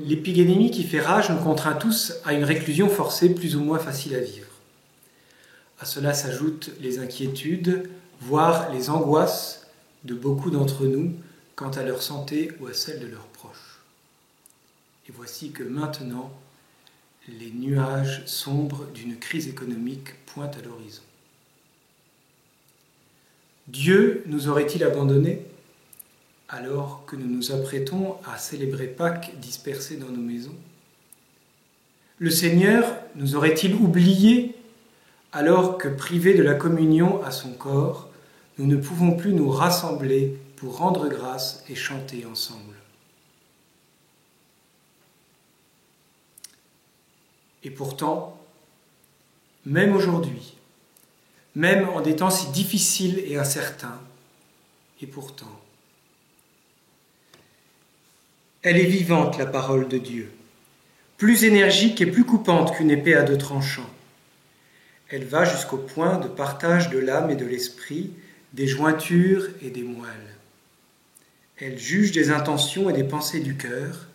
L'épidémie qui fait rage nous contraint tous à une réclusion forcée plus ou moins facile à vivre. À cela s'ajoutent les inquiétudes, voire les angoisses de beaucoup d'entre nous quant à leur santé ou à celle de leurs proches. Et voici que maintenant, les nuages sombres d'une crise économique pointent à l'horizon. Dieu nous aurait-il abandonnés alors que nous nous apprêtons à célébrer Pâques dispersés dans nos maisons? Le Seigneur nous aurait-il oubliés alors que, privés de la communion à son corps, nous ne pouvons plus nous rassembler pour rendre grâce et chanter ensemble? Et pourtant, même aujourd'hui, même en des temps si difficiles et incertains, et pourtant, elle est vivante, la parole de Dieu, plus énergique et plus coupante qu'une épée à deux tranchants. Elle va jusqu'au point de partage de l'âme et de l'esprit, des jointures et des moelles. Elle juge des intentions et des pensées du cœur.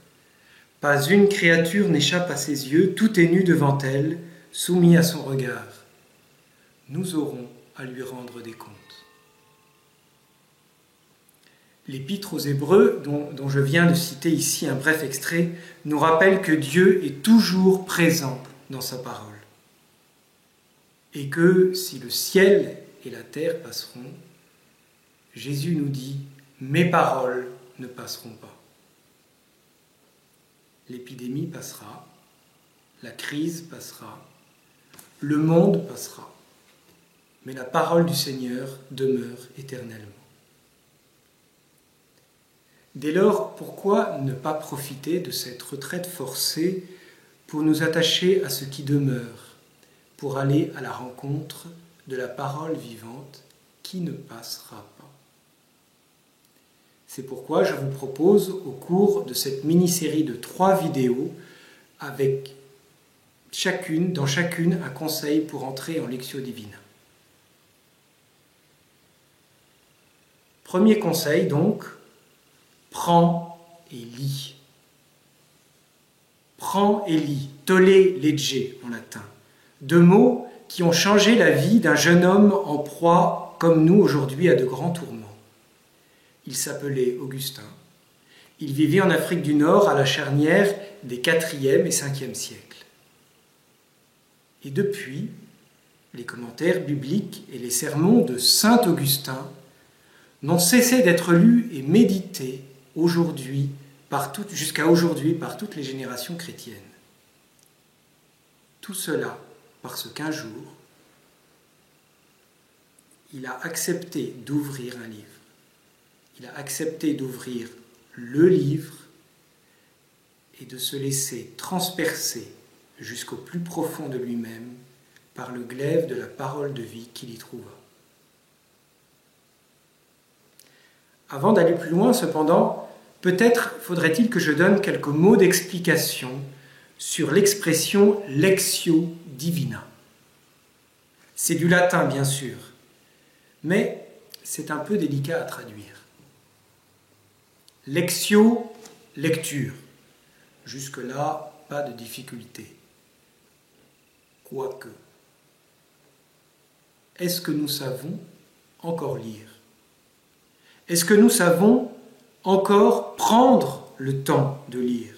Pas une créature n'échappe à ses yeux, tout est nu devant elle, soumis à son regard. Nous aurons à lui rendre des comptes. L'Épître aux Hébreux, dont je viens de citer ici un bref extrait, nous rappelle que Dieu est toujours présent dans sa parole. Et que si le ciel et la terre passeront, Jésus nous dit « Mes paroles ne passeront pas ». L'épidémie passera, la crise passera, le monde passera, mais la parole du Seigneur demeure éternellement. Dès lors, pourquoi ne pas profiter de cette retraite forcée pour nous attacher à ce qui demeure, pour aller à la rencontre de la parole vivante qui ne passera pas? C'est pourquoi je vous propose, au cours de cette mini-série de 3 vidéos, avec dans chacune un conseil pour entrer en Lectio Divina. Premier conseil donc, prends et lis. Prends et lis, tolle legge en latin. 2 mots qui ont changé la vie d'un jeune homme en proie, comme nous aujourd'hui, à de grands tourments. Il s'appelait Augustin. Il vivait en Afrique du Nord à la charnière des 4e et 5e siècles. Et depuis, les commentaires bibliques et les sermons de saint Augustin n'ont cessé d'être lus et médités jusqu'à aujourd'hui par toutes les générations chrétiennes. Tout cela parce qu'un jour, il a accepté d'ouvrir un livre. Il a accepté d'ouvrir le livre et de se laisser transpercer jusqu'au plus profond de lui-même par le glaive de la parole de vie qu'il y trouva. Avant d'aller plus loin, cependant, peut-être faudrait-il que je donne quelques mots d'explication sur l'expression « lectio divina ». C'est du latin, bien sûr, mais c'est un peu délicat à traduire. Lectio, lecture. Jusque-là, pas de difficulté. Quoique. Est-ce que nous savons encore lire? Est-ce que nous savons encore prendre le temps de lire?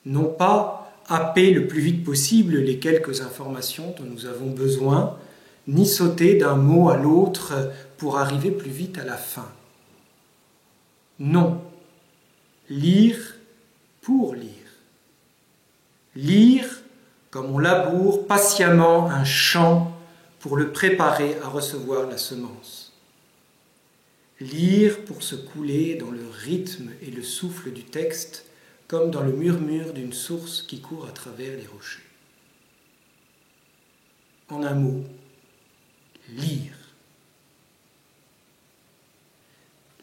Non pas happer le plus vite possible les quelques informations dont nous avons besoin, ni sauter d'un mot à l'autre pour arriver plus vite à la fin. Non. Lire pour lire. Lire comme on laboure patiemment un champ pour le préparer à recevoir la semence. Lire pour se couler dans le rythme et le souffle du texte, comme dans le murmure d'une source qui court à travers les rochers. En un mot, lire.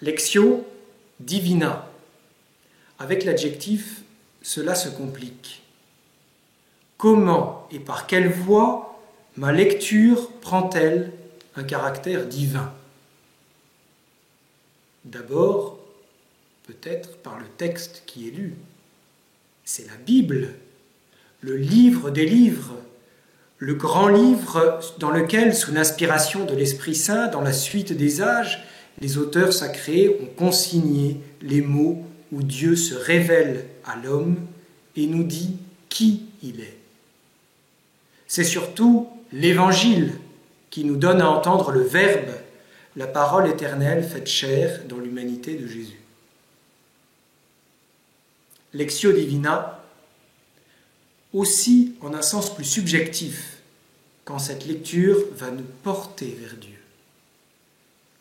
Lectio divina. Avec l'adjectif, cela se complique. Comment et par quelle voie ma lecture prend-elle un caractère divin? D'abord, peut-être par le texte qui est lu. C'est la Bible, le livre des livres, le grand livre dans lequel, sous l'inspiration de l'Esprit Saint, dans la suite des âges, les auteurs sacrés ont consigné les mots où Dieu se révèle à l'homme et nous dit qui il est. C'est surtout l'Évangile qui nous donne à entendre le Verbe, la parole éternelle faite chair dans l'humanité de Jésus. Lectio Divina, aussi en un sens plus subjectif, quand cette lecture va nous porter vers Dieu.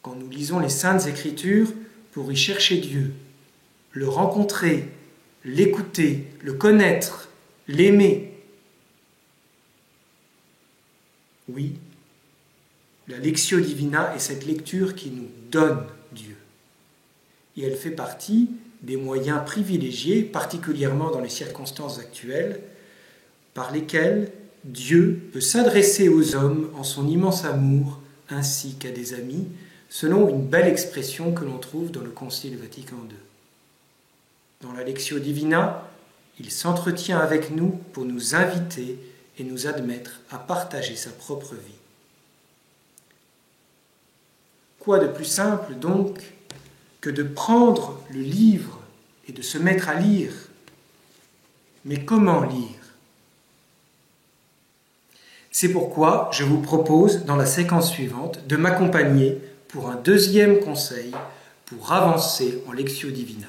Quand nous lisons les Saintes Écritures pour y chercher Dieu, le rencontrer, l'écouter, le connaître, l'aimer. Oui, la Lectio Divina est cette lecture qui nous donne Dieu. Et elle fait partie des moyens privilégiés, particulièrement dans les circonstances actuelles, par lesquels Dieu peut s'adresser aux hommes en son immense amour, ainsi qu'à des amis, selon une belle expression que l'on trouve dans le Concile Vatican II. Dans la Lectio Divina, il s'entretient avec nous pour nous inviter et nous admettre à partager sa propre vie. Quoi de plus simple donc que de prendre le livre et de se mettre à lire? Mais comment lire? C'est pourquoi je vous propose, dans la séquence suivante, de m'accompagner pour un deuxième conseil pour avancer en Lectio Divina.